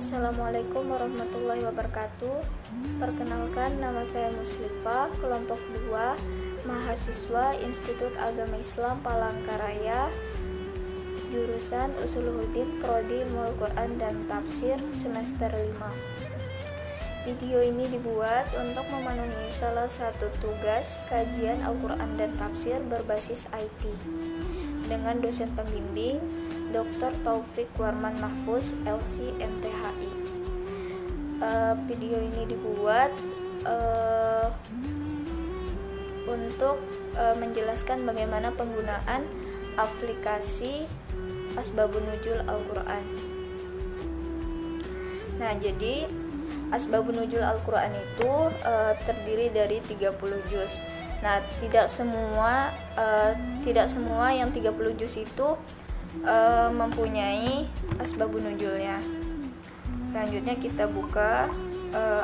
Assalamualaikum warahmatullahi wabarakatuh. Perkenalkan, nama saya Muslifah, kelompok 2, mahasiswa Institut Agama Islam Palangkaraya, jurusan Usuluddin, Prodi Ilmu Al-Quran dan Tafsir, semester 5. Video ini dibuat untuk memenuhi salah satu tugas kajian Al-Quran dan Tafsir berbasis IT dengan dosen pembimbing Dr. Taufik Warman Mahfuz, LC MTHI. Video ini dibuat untuk menjelaskan bagaimana penggunaan aplikasi Asbabun Nuzul Al-Quran. Nah, jadi Asbabun Nuzul Al-Quran itu terdiri dari 30 juz. Nah, tidak semua yang 30 juz itu mempunyai asbabun nuzulnya. Selanjutnya kita buka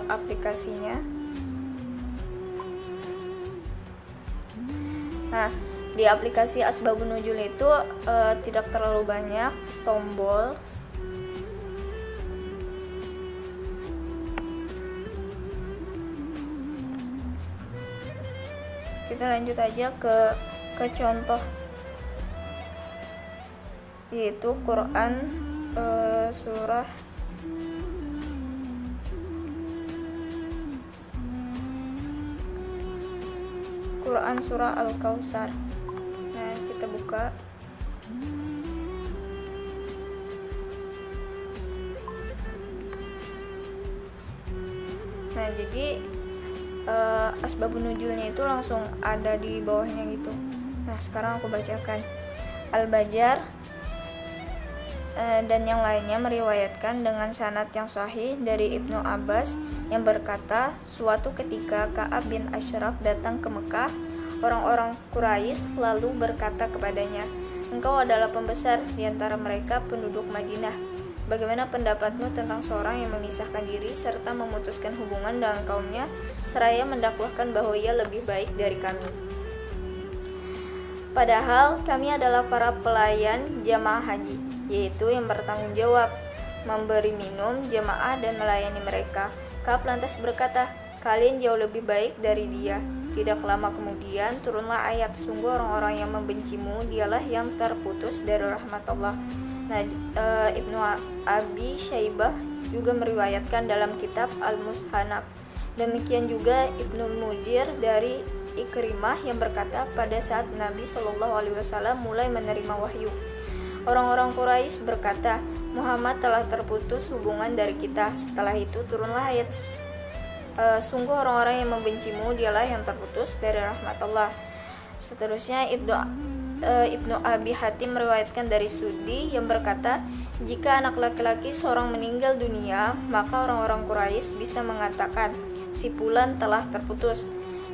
aplikasinya. Nah, di aplikasi asbabun nuzul itu tidak terlalu banyak tombol. Kita lanjut aja ke contoh, yaitu Quran surah Al-Kautsar. Nah, kita buka. Nah, jadi asbabun nuzulnya itu langsung ada di bawahnya gitu. Nah, sekarang aku bacakan. Al-Bajar dan yang lainnya meriwayatkan dengan sanad yang sahih dari Ibnu Abbas yang berkata, suatu ketika Ka'ab bin Ashraf datang ke Mekah. Orang-orang Quraisy lalu berkata kepadanya, "Engkau adalah pembesar di antara mereka penduduk Madinah. Bagaimana pendapatmu tentang seorang yang memisahkan diri serta memutuskan hubungan dengan kaumnya seraya mendakwahkan bahwa ia lebih baik dari kami? Padahal kami adalah para pelayan jamaah haji, yaitu yang bertanggung jawab memberi minum jamaah dan melayani mereka." Ka'ab lantas berkata, "Kalian jauh lebih baik dari dia." Tidak lama kemudian turunlah ayat, "Sungguh orang-orang yang membencimu dialah yang terputus dari rahmat Allah." Nah, Ibnu Abi Syaibah juga meriwayatkan dalam kitab Al-Mushanaf. Demikian juga Ibnu Mujir dari Ikrimah yang berkata, pada saat Nabi SAW mulai menerima wahyu, orang-orang Quraisy berkata, "Muhammad telah terputus hubungan dari kita." Setelah itu turunlah ayat, "Sungguh orang-orang yang membencimu dialah yang terputus dari rahmat Allah." Seterusnya Ibnu Abi Hatim meriwayatkan dari Suddi yang berkata, jika anak laki-laki seorang meninggal dunia, maka orang-orang Quraisy bisa mengatakan, "Si fulan telah terputus."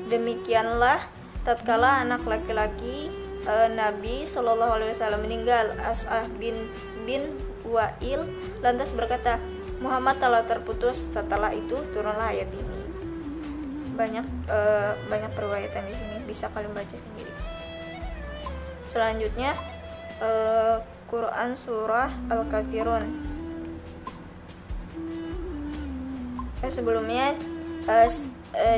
Demikianlah tatkala anak laki-laki Nabi SAW meninggal, As'ah bin Wa'il lantas berkata, "Muhammad telah terputus." Setelah itu turunlah ayat ini. Banyak periwayatan di sini, bisa kalian baca sendiri. Selanjutnya Quran surah Al-Kafirun. Sebelumnya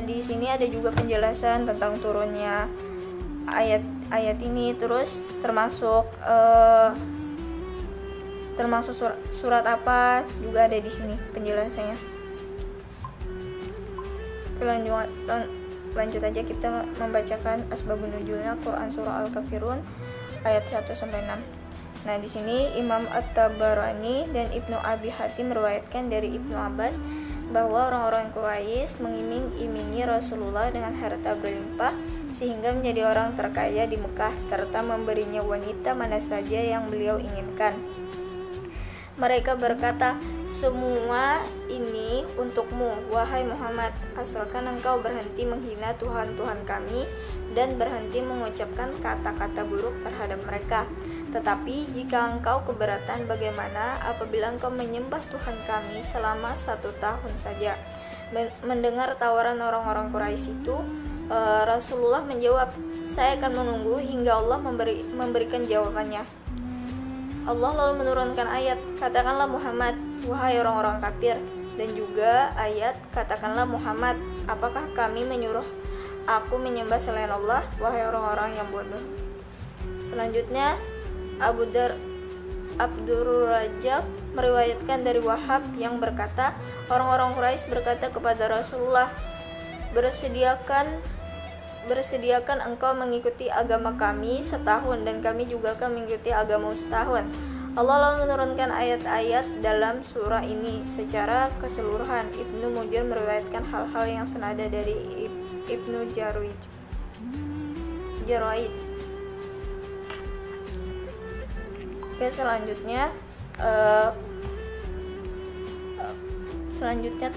di sini ada juga penjelasan tentang turunnya ayat ini, terus termasuk surat apa juga ada di sini penjelasannya. Lanjut aja, kita membacakan asbabun nuzulnya Quran surah Al-Kafirun ayat 1-6. Nah, di sini Imam At-Tabarani dan Ibnu Abi Hatim meriwayatkan dari Ibnu Abbas bahwa orang-orang Quraisy mengiming-imingi Rasulullah dengan harta berlimpah sehingga menjadi orang terkaya di Mekah serta memberinya wanita mana saja yang beliau inginkan. Mereka berkata, "Semua ini untukmu, wahai Muhammad, asalkan engkau berhenti menghina Tuhan-Tuhan kami dan berhenti mengucapkan kata-kata buruk terhadap mereka. Tetapi jika engkau keberatan, bagaimana apabila engkau menyembah Tuhan kami selama 1 tahun saja?" Mendengar tawaran orang-orang Quraisy itu, Rasulullah menjawab, "Saya akan menunggu hingga Allah memberikan jawabannya." Allah lalu menurunkan ayat, "Katakanlah Muhammad, wahai orang-orang kafir. Dan juga ayat, katakanlah Muhammad, apakah kami menyuruh aku menyembah selain Allah, wahai orang-orang yang bodoh. Selanjutnya Abdur Rajab meriwayatkan dari Wahab yang berkata, orang-orang Quraisy berkata kepada Rasulullah, bersediakan engkau mengikuti agama kami setahun dan kami juga akan mengikuti agamamu setahun. Allah lalu menurunkan ayat-ayat dalam surah ini secara keseluruhan. Ibnu Mujir meriwayatkan hal-hal yang senada dari Ibnu Jarwij. Oke, selanjutnya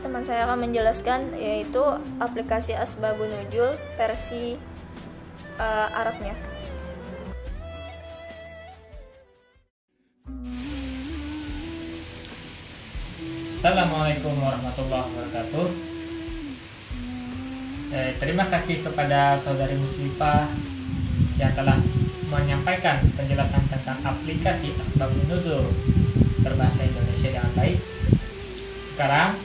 teman saya akan menjelaskan yaitu aplikasi Asbabun Nuzul versi Arabnya. Assalamualaikum warahmatullahi wabarakatuh. Terima kasih kepada saudari Muslimah yang telah menyampaikan penjelasan tentang aplikasi Asbabun Nuzul berbahasa Indonesia dengan baik. Sekarang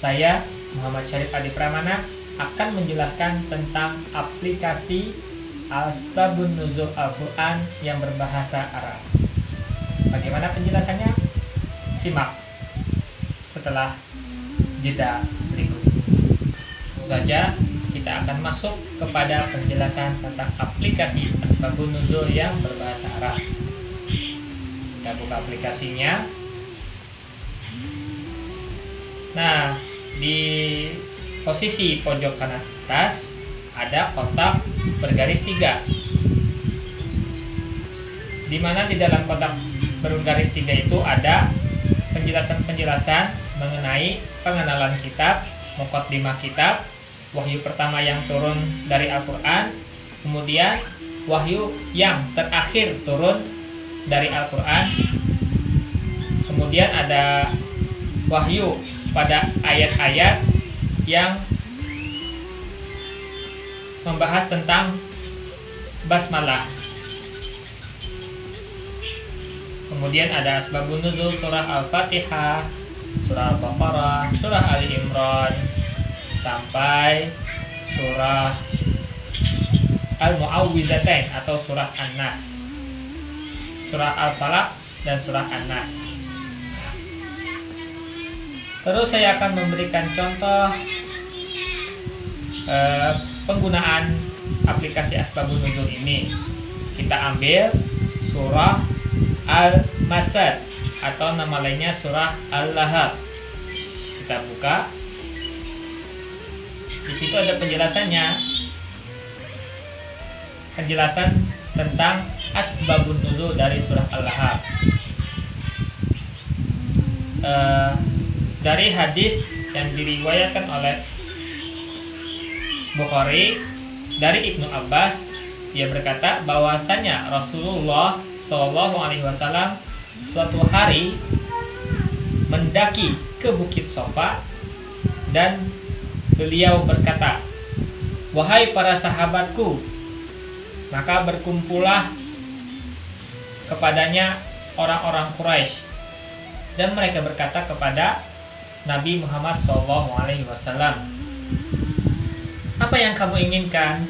saya Muhammad Syarif Adi Pramana akan menjelaskan tentang aplikasi Asbabun Nuzul Al-Quran yang berbahasa Arab. Bagaimana penjelasannya? Simak setelah jeda berikut. Tentu saja kita akan masuk kepada penjelasan tentang aplikasi Asbabun Nuzul yang berbahasa Arab. Kita buka aplikasinya. Nah, di posisi pojok kanan atas ada kotak bergaris 3, di mana di dalam kotak bergaris 3 itu ada penjelasan-penjelasan mengenai pengenalan kitab, muqaddimah kitab, wahyu pertama yang turun dari Al-Quran, kemudian wahyu yang terakhir turun dari Al-Quran, kemudian ada wahyu pada ayat-ayat yang membahas tentang basmalah. Kemudian ada Asbabun Nuzul surah Al-Fatihah, surah Al-Baqarah, surah Ali Imran, sampai surah Al-Mu'awwizatain atau surah An-Nas, surah Al-Falaq dan surah An-Nas. Terus saya akan memberikan contoh penggunaan aplikasi Asbabun Nuzul ini. Kita ambil surah Al-Masad atau nama lainnya surah Al-Lahab. Kita buka. Di situ ada penjelasannya. Penjelasan tentang Asbabun Nuzul dari surah Al-Lahab. Dari hadis yang diriwayatkan oleh Bukhari dari Ibnu Abbas, dia berkata bahwasanya Rasulullah SAW suatu hari mendaki ke Bukit Sofa dan beliau berkata, "Wahai para sahabatku," maka berkumpullah kepadanya orang-orang Quraisy dan mereka berkata kepada Nabi Muhammad SAW, "Apa yang kamu inginkan?"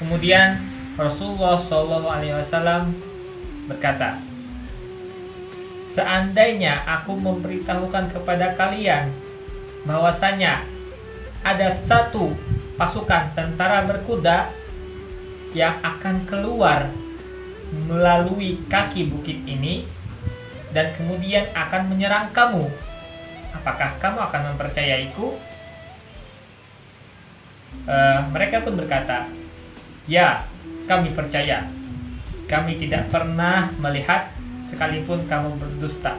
Kemudian Rasulullah SAW berkata, "Seandainya aku memberitahukan kepada kalian bahwasanya ada satu pasukan tentara berkuda yang akan keluar melalui kaki bukit ini dan kemudian akan menyerang kamu, apakah kamu akan mempercayaiku?" Mereka pun berkata, "Ya, kami percaya. Kami tidak pernah melihat sekalipun kamu berdusta."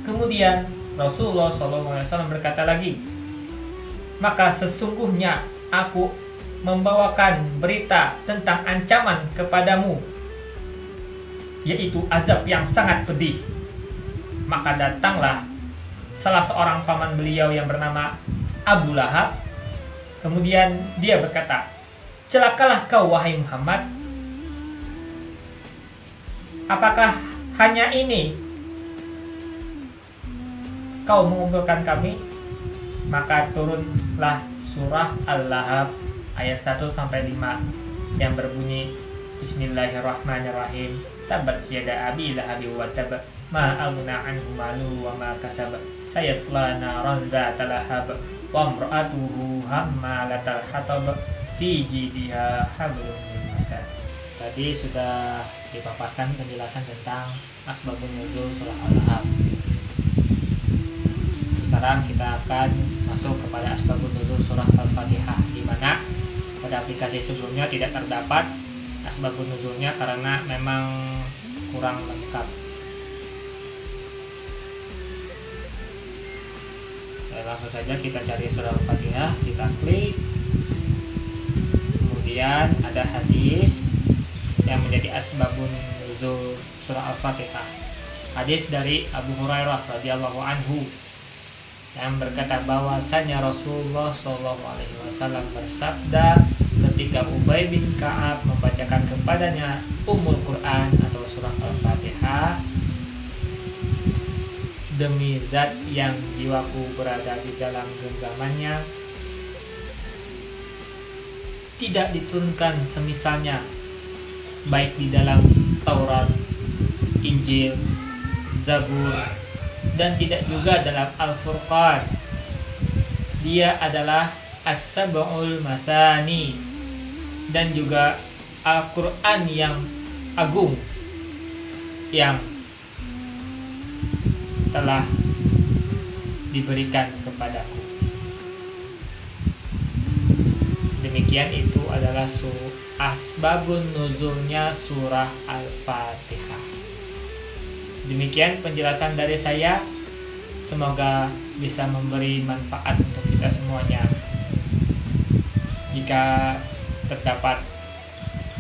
Kemudian Rasulullah SAW berkata lagi, "Maka sesungguhnya aku membawakan berita tentang ancaman kepadamu, yaitu azab yang sangat pedih." Maka datanglah salah seorang paman beliau yang bernama Abu Lahab. Kemudian dia berkata, "Celakalah kau wahai Muhammad." apakah hanya ini kau mengumpulkan kami? Maka turunlah surah Al-Lahab ayat 1-5 yang berbunyi Bismillahirrahmanirrahim. Tabat yada abi lahabi wa tab ma aghna anhu maluhu wa ma kasab sayasla naran dzata lahab wa imra'atuhu hammalatal hatab fi jidiha hablum min masad. Tadi sudah dipaparkan penjelasan tentang asbabun nuzul surah Al-Lahab. Sekarang kita akan masuk kepada asbabun nuzul surah Al-Fatihah, di mana pada aplikasi sebelumnya tidak terdapat asbabun nuzulnya karena memang kurang lengkap. Langsung saja kita cari surah Al-Fatihah, kita klik. Kemudian ada hadis yang menjadi asbabun nuzul surah Al-Fatihah. Hadis dari Abu Hurairah radhiyallahu anhu yang berkata bahwasanya Rasulullah SAW bersabda ketika Ubay bin Ka'ab membacakan kepadanya Ummul Quran atau surah Al-Fatihah, demi zat yang jiwaku berada di dalam genggamannya, tidak diturunkan semisalnya baik di dalam Taurat, Injil, Zabur, dan tidak juga dalam Al-Furqan. Dia adalah As-Sab'ul Mathani dan juga Al-Quran yang agung yang telah diberikan kepadaku. Demikian itu adalah asbabun nuzulnya surah Al-Fatihah. Demikian penjelasan dari saya. Semoga bisa memberi manfaat untuk kita semuanya. Jika terdapat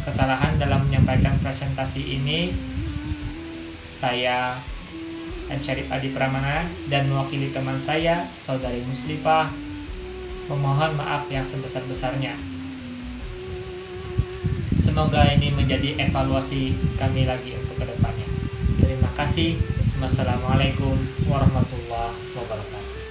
kesalahan dalam menyampaikan presentasi ini, saya M. Syarif Adi Pramana dan mewakili teman saya, Saudari Muslifah, memohon maaf yang sebesar-besarnya. Semoga ini menjadi evaluasi kami lagi untuk kedepannya. Terima kasih. Wassalamualaikum warahmatullahi wabarakatuh.